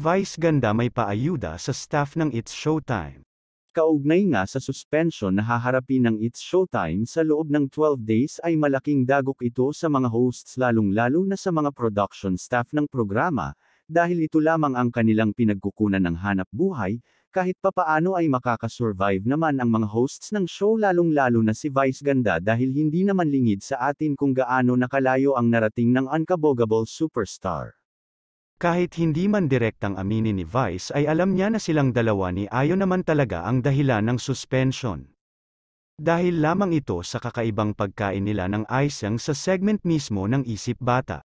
Vice ganda may paayuda sa staff ng It's Showtime. Kaugnay nga sa suspension na haharapin ng It's Showtime sa loob ng 12 days ay malaking dagok ito sa mga hosts lalong-lalo na sa mga production staff ng programa, dahil ito lamang ang kanilang pinagkukunan ng hanap buhay, kahit papaano ay makakasurvive naman ang mga hosts ng show lalong-lalo na si Vice Ganda dahil hindi naman lingid sa atin kung gaano nakalayo ang narating ng unkabogable superstar. Kahit hindi man direktang aminin ni Vice ay alam niya na silang dalawa ni Ayo naman talaga ang dahilan ng suspension. Dahil lamang ito sa kakaibang pagkain nila ng Isang sa segment mismo ng Isip Bata.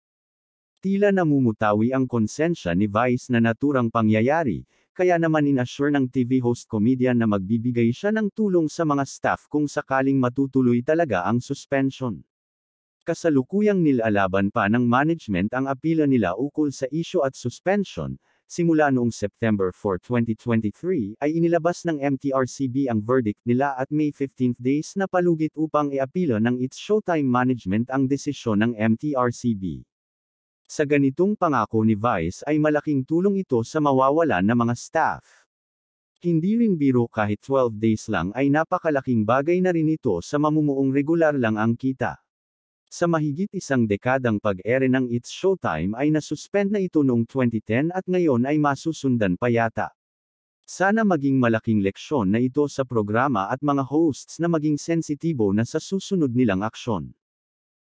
Tila namumutawi ang konsensya ni Vice na naturang pangyayari, kaya naman inassure ng TV host comedian na magbibigay siya ng tulong sa mga staff kung sakaling matutuloy talaga ang suspension. Kasalukuyang nilalaban pa ng management ang apila nila ukol sa issue at suspension. Simula noong September 4, 2023, ay inilabas ng MTRCB ang verdict nila at May 15 days na palugit upang iapila ng It's Showtime management ang desisyon ng MTRCB. Sa ganitong pangako ni Vice ay malaking tulong ito sa mawawalan na mga staff. Hindi rin biro kahit 12 days lang ay napakalaking bagay na rin ito sa mamumuong regular lang ang kita. Sa mahigit isang dekadang pag-ere ng It's Showtime ay nasuspend na ito noong 2010 at ngayon ay masusundan pa yata. Sana maging malaking leksyon na ito sa programa at mga hosts na maging sensitibo na sa susunod nilang aksyon.